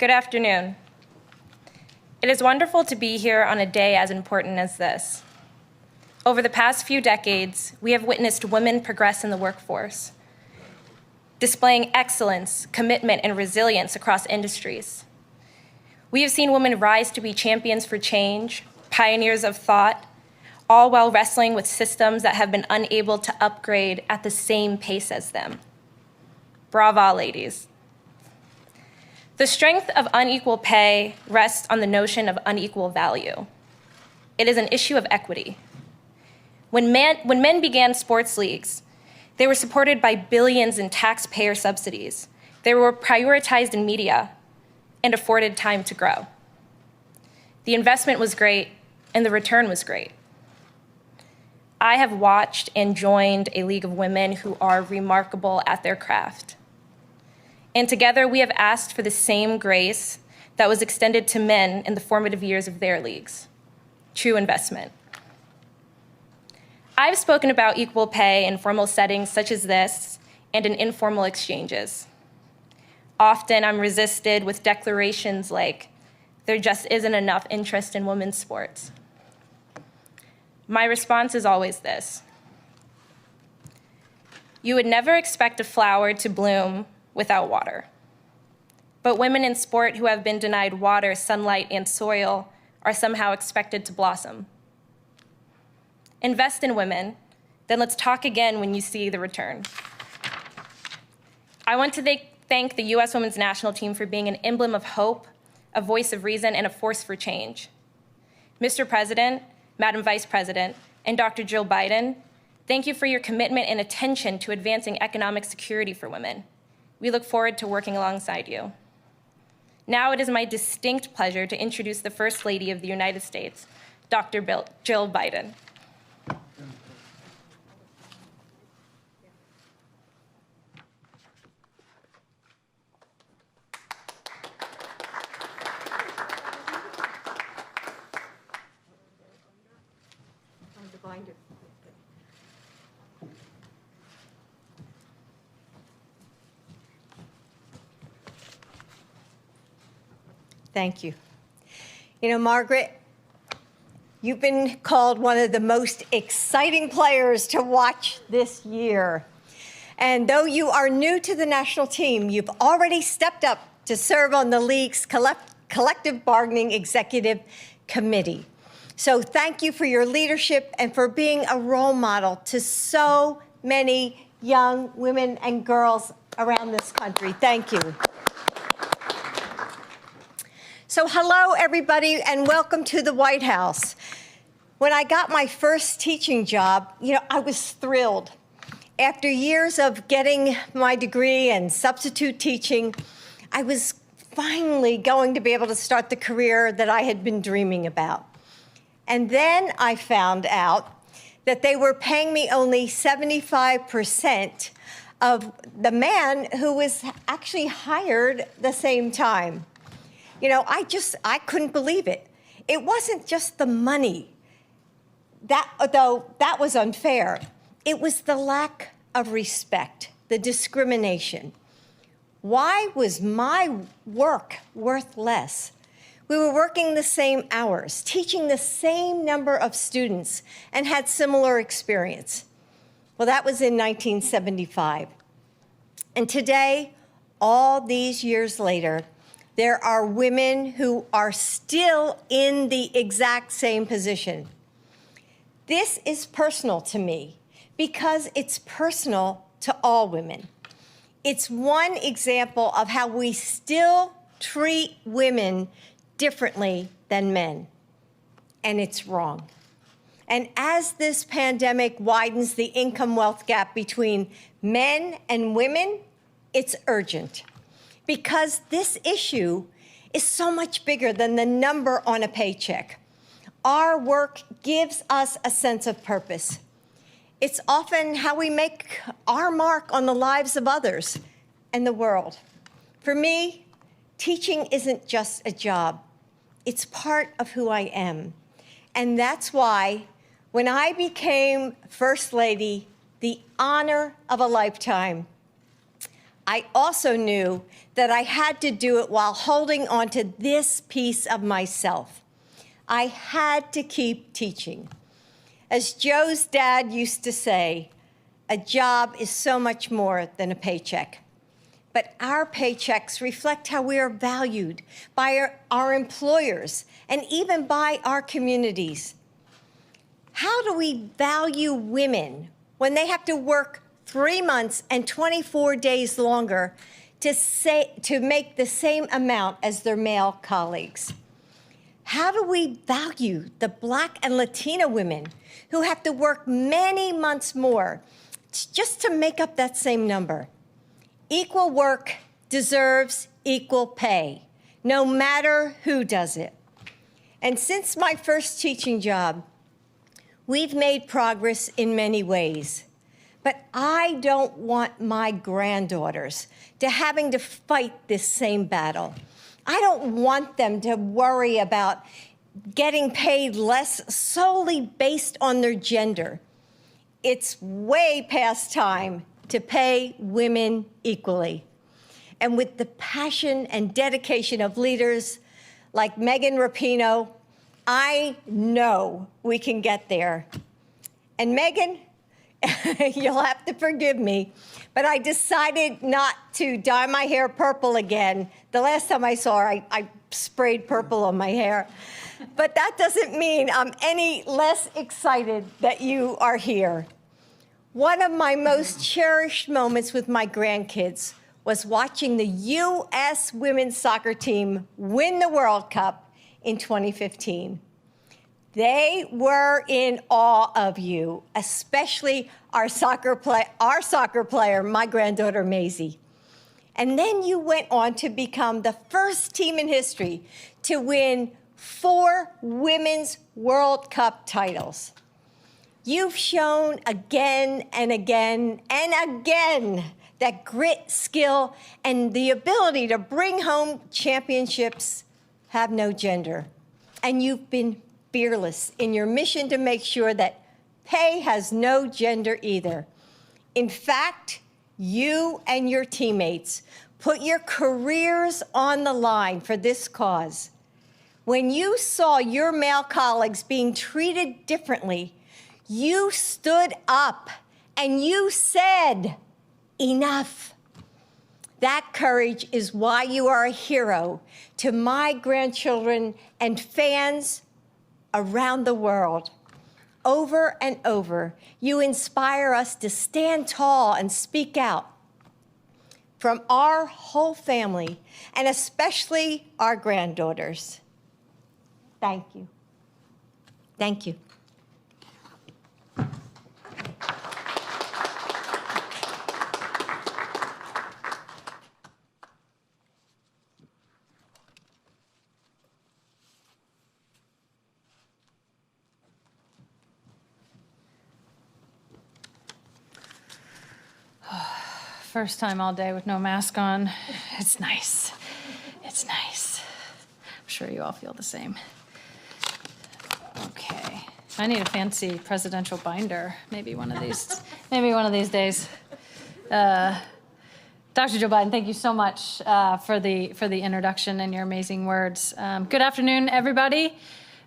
Good afternoon. It is wonderful to be here on a day as important as this. Over the past few decades, we have witnessed women progress in the workforce, displaying excellence, commitment, and resilience across industries. We have seen women rise to be champions for change, pioneers of thought, all while wrestling with systems that have been unable to upgrade at the same pace as them. Brava, ladies. The strength of unequal pay rests on the notion of unequal value. It is an issue of equity. When men began sports leagues, they were supported by billions in taxpayer subsidies. They were prioritized in media and afforded time to grow. The investment was great, and the return was great. I have watched and joined a league of women who are remarkable at their craft. And together we have asked for the same grace that was extended to men in the formative years of their leagues, true investment. I've spoken about equal pay in formal settings such as this and in informal exchanges. Often I'm resisted with declarations like, there just isn't enough interest in women's sports. My response is always this. You would never expect a flower to bloom without water. But women in sport who have been denied water, sunlight, and soil are somehow expected to blossom. Invest in women, then let's talk again when you see the return. I want to thank the U.S. Women's National Team for being an emblem of hope, a voice of reason, and a force for change. Mr. President, Madam Vice President, and Dr. Jill Biden, thank you for your commitment and attention to advancing economic security for women. We look forward to working alongside you. Now it is my distinct pleasure to introduce the First Lady of the United States, Dr. Jill Biden. Thank you. You know, Margaret, you've been called one of the most exciting players to watch this year. And though you are new to the national team, you've already stepped up to serve on the league's collective bargaining executive committee. So thank you for your leadership and for being a role model to so many young women and girls around this country. Thank you. So hello, everybody, and welcome to the White House. When I got my first teaching job, I was thrilled. After years of getting my degree and substitute teaching, I was finally going to be able to start the career that I had been dreaming about. And then I found out that they were paying me only 75% of the man who was actually hired the same time. I couldn't believe it. It wasn't just the money, though that was unfair. It was the lack of respect, the discrimination. Why was my work worth less? We were working the same hours, teaching the same number of students, and had similar experience. Well, that was in 1975. And today, all these years later, there are women who are still in the exact same position. This is personal to me because it's personal to all women. It's one example of how we still treat women differently than men, and it's wrong. And as this pandemic widens the income-wealth gap between men and women, it's urgent. Because this issue is so much bigger than the number on a paycheck. Our work gives us a sense of purpose. It's often how we make our mark on the lives of others and the world. For me, teaching isn't just a job. It's part of who I am. And that's why when I became First Lady, the honor of a lifetime, I also knew that I had to do it while holding on to this piece of myself. I had to keep teaching. As Joe's dad used to say, a job is so much more than a paycheck. But our paychecks reflect how we are valued by our employers and even by our communities. How do we value women when they have to work 3 months and 24 days longer to make the same amount as their male colleagues? How do we value the Black and Latina women who have to work many months more just to make up that same number? Equal work deserves equal pay, no matter who does it. And since my first teaching job, we've made progress in many ways. But I don't want my granddaughters to having to fight this same battle. I don't want them to worry about getting paid less solely based on their gender. It's way past time to pay women equally. And with the passion and dedication of leaders like Megan Rapinoe, I know we can get there. And Megan, you'll have to forgive me, but I decided not to dye my hair purple again. The last time I saw her, I sprayed purple on my hair. But that doesn't mean I'm any less excited that you are here. One of my most cherished moments with my grandkids was watching the U.S. women's soccer team win the World Cup in 2015. They were in awe of you, especially our soccer player, my granddaughter Maisie. And then you went on to become the first team in history to win 4 women's World Cup titles. You've shown again and again and again that grit, skill, and the ability to bring home championships have no gender. And you've been fearless in your mission to make sure that pay has no gender either. In fact, you and your teammates put your careers on the line for this cause. When you saw your male colleagues being treated differently, you stood up and you said, enough. That courage is why you are a hero to my grandchildren and fans around the world. Over and over, you inspire us to stand tall and speak out. From our whole family, and especially our granddaughters. Thank you. Thank you. First time all day with no mask on. It's nice. It's nice. I'm sure you all feel the same. Okay. I need a fancy presidential binder. Maybe one of these days. Dr. Joe Biden, thank you so much for the introduction and your amazing words. Good afternoon, everybody.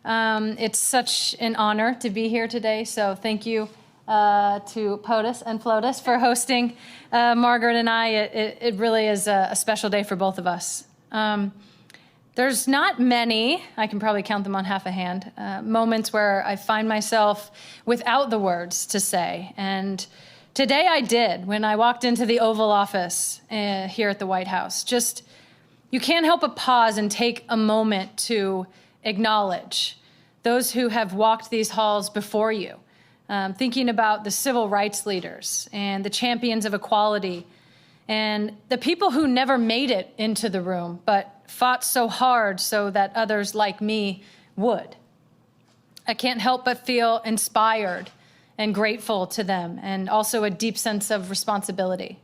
It's such an honor to be here today, so thank you to POTUS and FLOTUS for hosting Margaret and I. It really is a special day for both of us. There's not many, I can probably count them on half a hand, moments where I find myself without the words to say. And today I did when I walked into the Oval Office here at the White House. Just, you can't help but pause and take a moment to acknowledge those who have walked these halls before you. Thinking about the civil rights leaders and the champions of equality and the people who never made it into the room but fought so hard so that others like me would. I can't help but feel inspired and grateful to them, and also a deep sense of responsibility.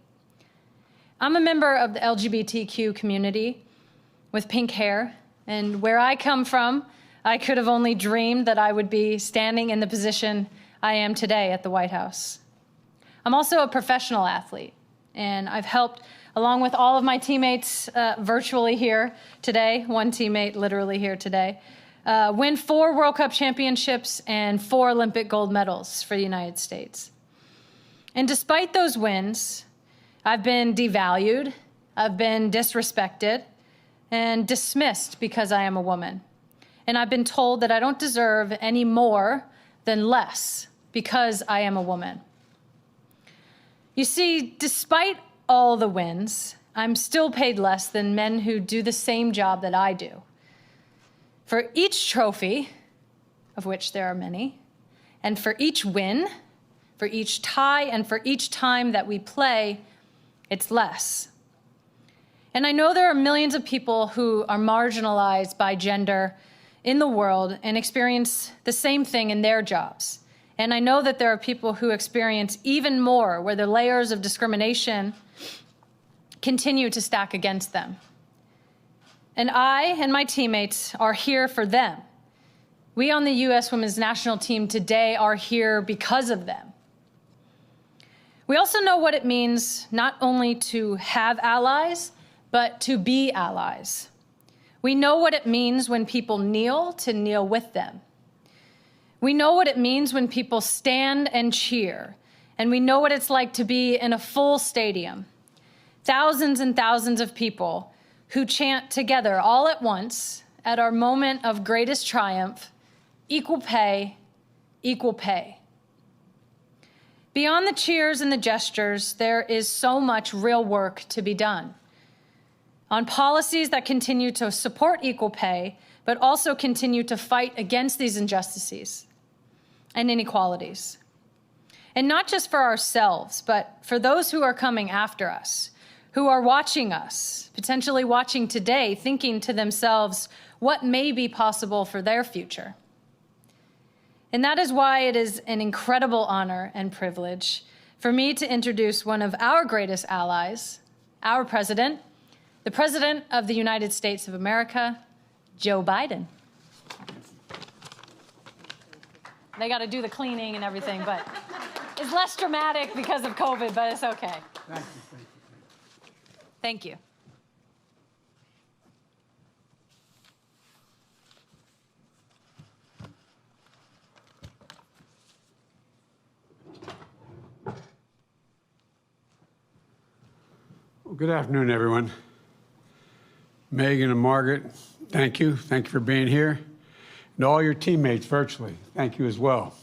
I'm a member of the LGBTQ community with pink hair, and where I come from, I could have only dreamed that I would be standing in the position I am today at the White House. I'm also a professional athlete, And I've helped, along with all of my teammates virtually here today, one teammate literally here today, win 4 World Cup championships and 4 Olympic gold medals for the United States. And despite those wins, I've been devalued, I've been disrespected, and dismissed because I am a woman. And I've been told that I don't deserve any more than less because I am a woman. You see, despite all the wins, I'm still paid less than men who do the same job that I do. For each trophy, of which there are many, and for each win, for each tie, and for each time that we play, it's less. And I know there are millions of people who are marginalized by gender in the world and experience the same thing in their jobs. And I know that there are people who experience even more, where the layers of discrimination continue to stack against them. And I and my teammates are here for them. We on the U.S. Women's National Team today are here because of them. We also know what it means not only to have allies, but to be allies. We know what it means when people kneel to kneel with them. We know what it means when people stand and cheer, and we know what it's like to be in a full stadium. Thousands and thousands of people who chant together all at once at our moment of greatest triumph, equal pay, equal pay. Beyond the cheers and the gestures, there is so much real work to be done on policies that continue to support equal pay, but also continue to fight against these injustices and inequalities. And not just for ourselves, but for those who are coming after us, who are watching us, potentially watching today, thinking to themselves, what may be possible for their future? And that is why it is an incredible honor and privilege for me to introduce one of our greatest allies, our president, the President of the United States of America, Joe Biden. They got to do the cleaning and everything, but it's less dramatic because of COVID, but it's okay. Thank you. Well, good afternoon, everyone. Megan and Margaret, thank you. Thank you for being here. And all your teammates virtually, thank you as well.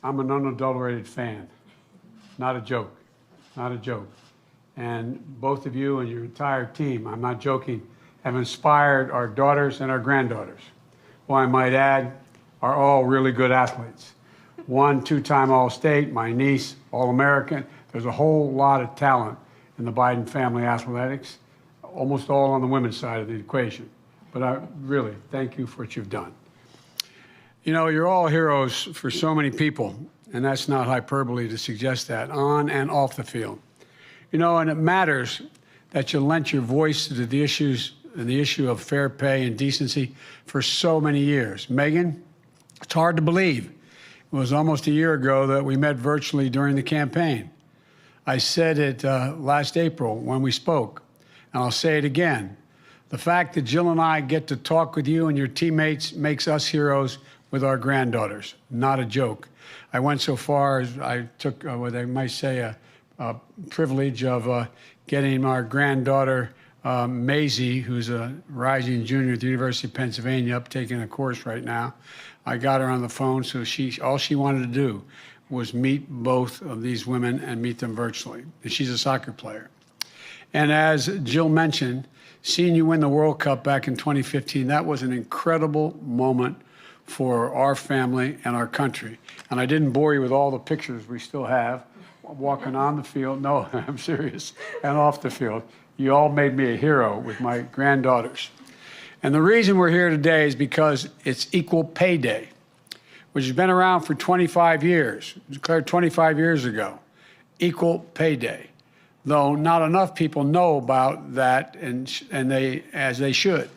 I'm an unadulterated fan. Not a joke. Not a joke. And both of you and your entire team, I'm not joking, have inspired our daughters and our granddaughters, who I might add are all really good athletes. One two-time All-State, my niece, All-American. There's a whole lot of talent in the Biden family athletics, almost all on the women's side of the equation. But I really thank you for what you've done. You know, you're all heroes for so many people, and that's not hyperbole to suggest that, on and off the field. You know, and it matters that you lent your voice to the issues and the issue of fair pay and decency for so many years. Megan, it's hard to believe. It was almost a year ago that we met virtually during the campaign. I said it last April when we spoke, and I'll say it again. The fact that Jill and I get to talk with you and your teammates makes us heroes with our granddaughters. Not a joke. I went so far as I took what I might say a privilege of getting our granddaughter, Maisie, who's a rising junior at the University of Pennsylvania, up taking a course right now. I got her on the phone, so all she wanted to do was meet both of these women and meet them virtually. And she's a soccer player. And as Jill mentioned, seeing you win the World Cup back in 2015, that was an incredible moment for our family and our country. And I didn't bore you with all the pictures we still have, walking on the field. No, I'm serious. And off the field. You all made me a hero with my granddaughters. And the reason we're here today is because it's Equal Pay Day, which has been around for 25 years. It was declared 25 years ago. Equal Pay Day. Though not enough people know about that, as they should.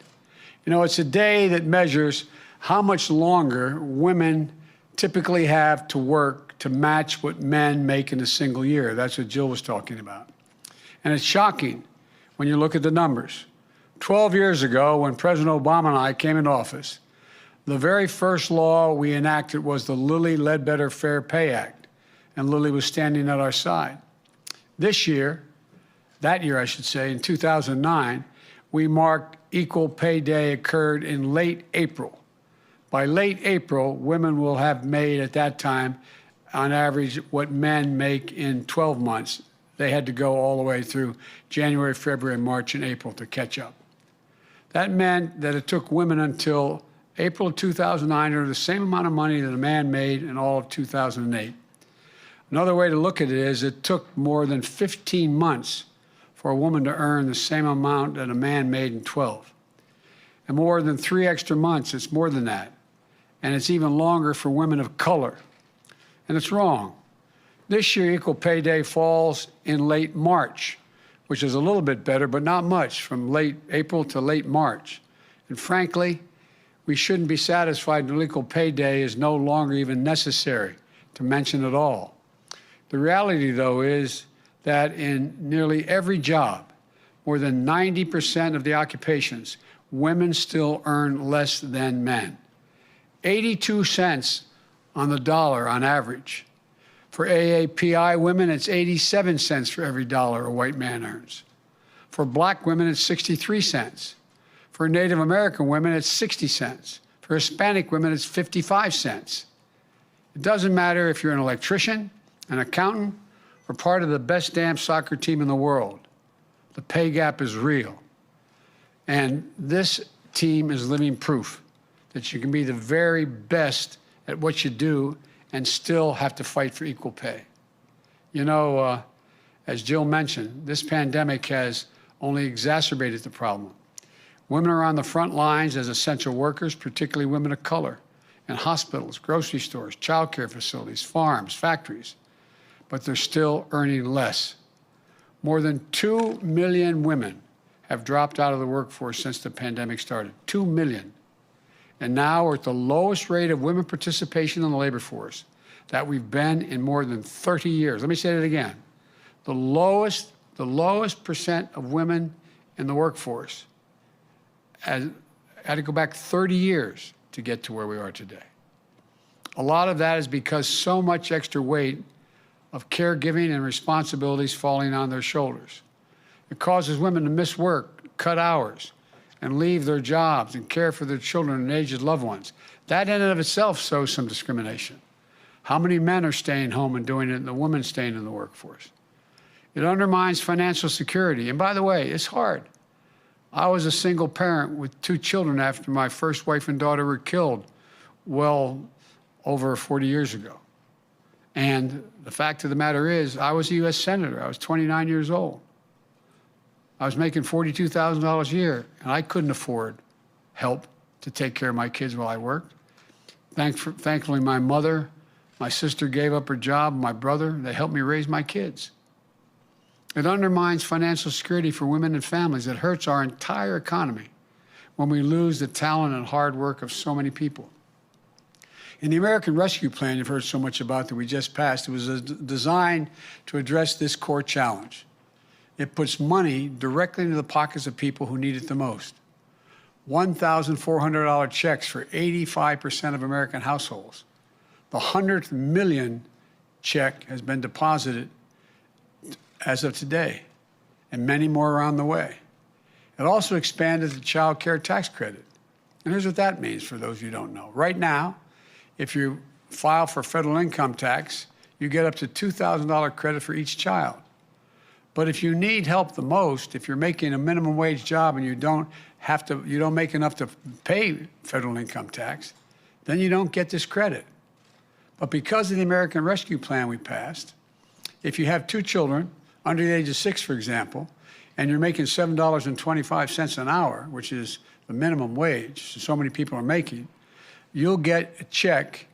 You know, it's a day that measures how much longer women typically have to work to match what men make in a single year. That's what Jill was talking about. And it's shocking when you look at the numbers. 12 years ago, when President Obama and I came into office, the very first law we enacted was the Lilly Ledbetter Fair Pay Act, and Lilly was standing at our side. This year, that year I should say, in 2009, we marked Equal Pay Day occurred in late April. By late April, women will have made at that time, on average, what men make in 12 months. They had to go all the way through January, February, March, and April to catch up. That meant that it took women until April of 2009 to earn the same amount of money that a man made in all of 2008. Another way to look at it is it took more than 15 months for a woman to earn the same amount that a man made in 12. And more than 3 extra months, it's more than that. And it's even longer for women of color. And it's wrong. This year, Equal Pay Day falls in late March, which is a little bit better, but not much, from late April to late March. And frankly, we shouldn't be satisfied until Equal Pay Day is no longer even necessary to mention at all. The reality, though, is that in nearly every job, more than 90% of the occupations, women still earn less than men. 82 cents on the dollar on average. For AAPI women, it's 87 cents for every dollar a white man earns. For black women, it's 63 cents. For Native American women, it's 60 cents. For Hispanic women, it's 55 cents. It doesn't matter if you're an electrician, an accountant, or part of the best damn soccer team in the world. The pay gap is real. And this team is living proof that you can be the very best at what you do and still have to fight for equal pay. You know, as Jill mentioned, this pandemic has only exacerbated the problem. Women are on the front lines as essential workers, particularly women of color, in hospitals, grocery stores, childcare facilities, farms, factories, but they're still earning less. More than 2 million women have dropped out of the workforce since the pandemic started. 2 million. And now we're at the lowest rate of women participation in the labor force that we've been in more than 30 years. Let me say that again. The lowest percent of women in the workforce had to go back 30 years to get to where we are today. A lot of that is because so much extra weight of caregiving and responsibilities falling on their shoulders. It causes women to miss work, cut hours, and leave their jobs and care for their children and aged loved ones. That in and of itself shows some discrimination. How many men are staying home and doing it and the women staying in the workforce? It undermines financial security. And by the way, it's hard. I was a single parent with 2 children after my first wife and daughter were killed well over 40 years ago. And the fact of the matter is, I was a U.S. Senator. I was 29 years old. I was making $42,000 a year, and I couldn't afford help to take care of my kids while I worked. Thankfully, my mother, my sister gave up her job, my brother, they helped me raise my kids. It undermines financial security for women and families. It hurts our entire economy when we lose the talent and hard work of so many people. In the American Rescue Plan you've heard so much about that we just passed, it was designed to address this core challenge. It puts money directly into the pockets of people who need it the most. $1,400 checks for 85% of American households. The 100th million check has been deposited as of today, and many more are on the way. It also expanded the child care tax credit. And here's what that means for those of you who don't know. Right now, if you file for federal income tax, you get up to $2,000 credit for each child. But if you need help the most, if you're making a minimum wage job and you don't make enough to pay federal income tax, then you don't get this credit. But because of the American Rescue Plan we passed, if you have 2 children under the age of 6, for example, and you're making $7.25 an hour, which is the minimum wage so many people are making, you'll get a check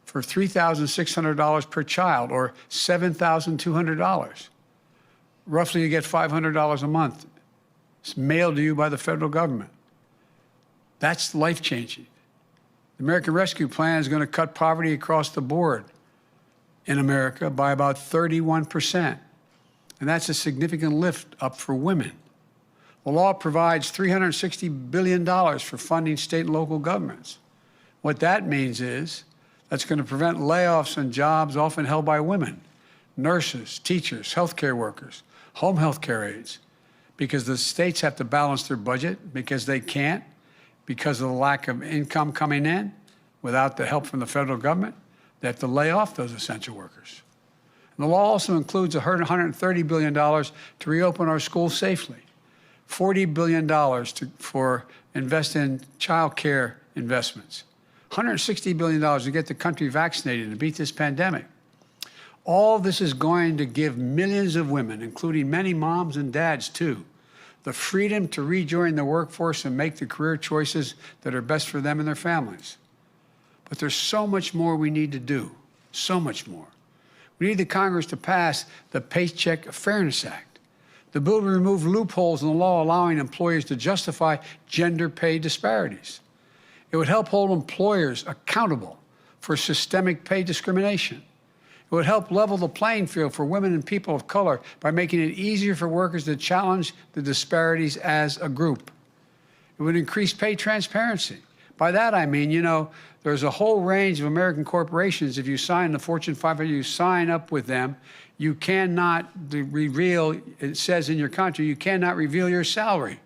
for $3,600 per child, or $7,200. Roughly, you get $500 a month. It's mailed to you by the federal government. That's life-changing. The American Rescue Plan is going to cut poverty across the board in America by about 31%. and that's a significant lift up for women. The law provides $360 billion for funding state and local governments. What that means is that's going to prevent layoffs and jobs often held by women, nurses, teachers, healthcare workers, home health care aides, because the states have to balance their budget because they can't, because of the lack of income coming in without the help from the federal government. They have to lay off those essential workers. And the law also includes $130 billion to reopen our schools safely, $40 billion for invest in child care investments, $160 billion to get the country vaccinated and beat this pandemic. All this is going to give millions of women, including many moms and dads too, the freedom to rejoin the workforce and make the career choices that are best for them and their families. But there's so much more we need to do, so much more. We need the Congress to pass the Paycheck Fairness Act. The bill will remove loopholes in the law allowing employers to justify gender pay disparities. It would help hold employers accountable for systemic pay discrimination. It would help level the playing field for women and people of color by making it easier for workers to challenge the disparities as a group. It would increase pay transparency. By that I mean, there's a whole range of American corporations. If you sign the Fortune 500, you sign up with them, you cannot reveal, it says in your contract, you cannot reveal your salary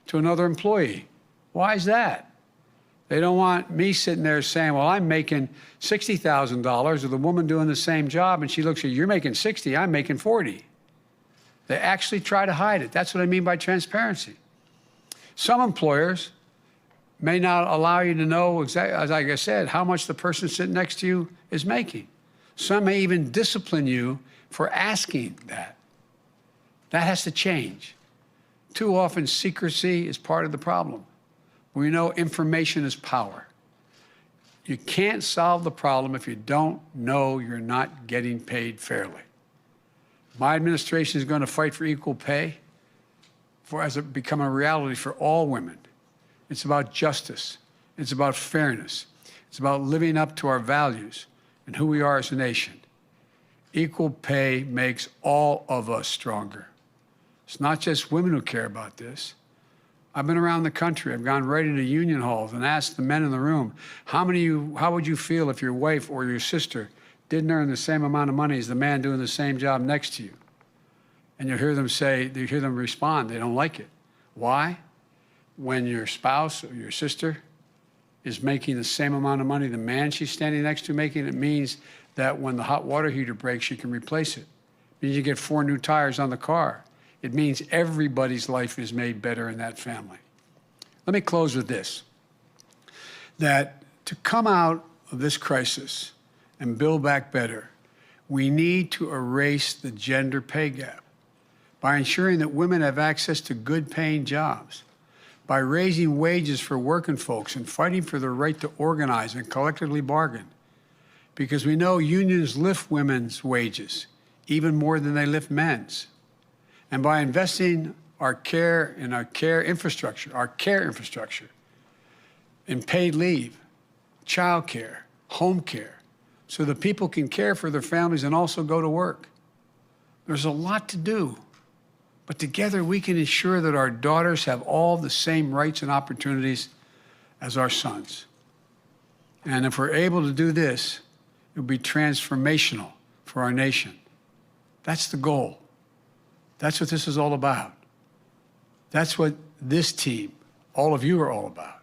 to another employee. Why is that? They don't want me sitting there saying, well, I'm making $60,000 with a woman doing the same job, and she looks at you, you're making 60, I'm making 40. They actually try to hide it. That's what I mean by transparency. Some employers may not allow you to know, exactly, as like I said, how much the person sitting next to you is making. Some may even discipline you for asking that. That has to change. Too often, secrecy is part of the problem. We know information is power. You can't solve the problem if you don't know you're not getting paid fairly. My administration is going to fight for equal pay as it become a reality for all women. It's about justice. It's about fairness. It's about living up to our values and who we are as a nation. Equal pay makes all of us stronger. It's not just women who care about this. I've been around the country. I've gone right into union halls and asked the men in the room, how would you feel if your wife or your sister didn't earn the same amount of money as the man doing the same job next to you? And you hear them respond, they don't like it. Why? When your spouse or your sister is making the same amount of money the man she's standing next to making, it means that when the hot water heater breaks, she can replace it. It means you get 4 new tires on the car. It means everybody's life is made better in that family. Let me close with this, that to come out of this crisis and build back better, we need to erase the gender pay gap by ensuring that women have access to good paying jobs, by raising wages for working folks and fighting for their right to organize and collectively bargain. Because we know unions lift women's wages even more than they lift men's. And by investing our care infrastructure, in paid leave, child care, home care, so that people can care for their families and also go to work. There's a lot to do, but together we can ensure that our daughters have all the same rights and opportunities as our sons. And if we're able to do this, it will be transformational for our nation. That's the goal. That's what this is all about. That's what this team, all of you are all about.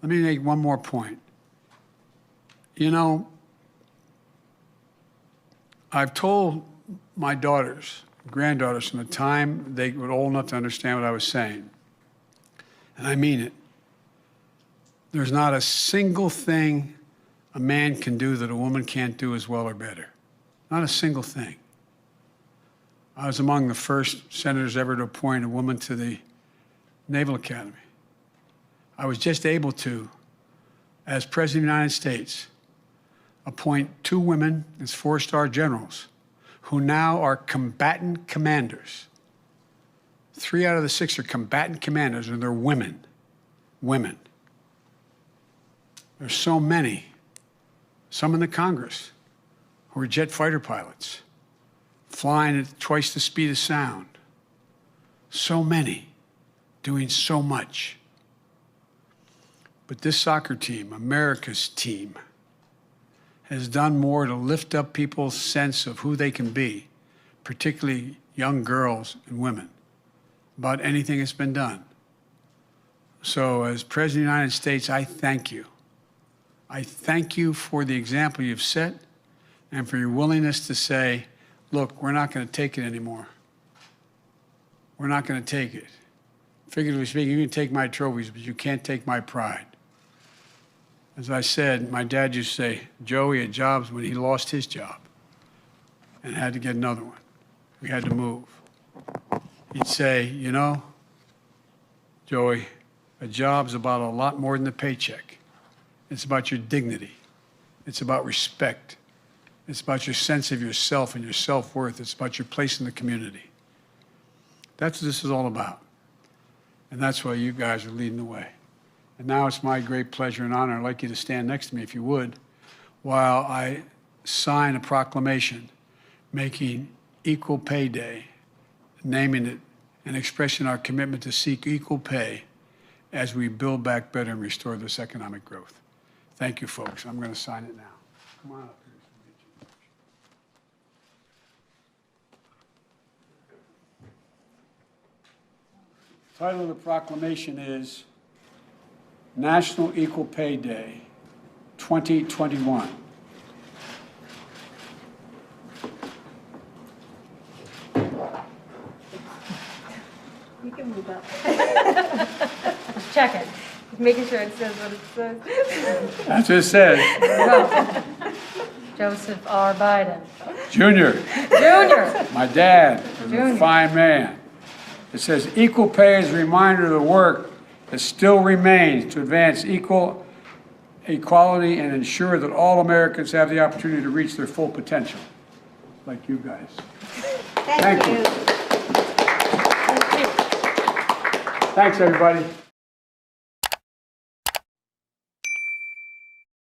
Let me make one more point. I've told my daughters, granddaughters from the time they were old enough to understand what I was saying, and I mean it. There's not a single thing a man can do that a woman can't do as well or better. Not a single thing. I was among the first senators ever to appoint a woman to the Naval Academy. I was just able to, as President of the United States, appoint 2 women as 4-star generals who now are combatant commanders. 3 out of the 6 are combatant commanders, and they're women. Women. There's so many, some in the Congress, who are jet fighter pilots. flying at twice the speed of sound. So many doing so much. But this soccer team, America's team, has done more to lift up people's sense of who they can be, particularly young girls and women, about anything that's been done. So as President of the United States, I thank you. I thank you for the example you've set and for your willingness to say, look, we're not going to take it anymore. We're not going to take it. Figuratively speaking, you can take my trophies, but you can't take my pride. As I said, my dad used to say, Joey had jobs when he lost his job and had to get another one. We had to move. He'd say, you know, Joey, a job's about a lot more than the paycheck. It's about your dignity. It's about respect. It's about your sense of yourself and your self-worth. It's about your place in the community. That's what this is all about. And that's why you guys are leading the way. And now it's my great pleasure and honor, I'd like you to stand next to me if you would, while I sign a proclamation making Equal Pay Day, naming it and expressing our commitment to seek equal pay as we build back better and restore this economic growth. Thank you, folks. I'm going to sign it now. Come on up here. The title of the proclamation is National Equal Pay Day 2021. You can move up. Check it. Making sure it says what it says. That's what it says. Joseph R. Biden. Junior, Junior. my dad is Junior. a fine man. It says equal pay is a reminder of the work that still remains to advance equality and ensure that all Americans have the opportunity to reach their full potential, like you guys. Thank you. Thanks, everybody.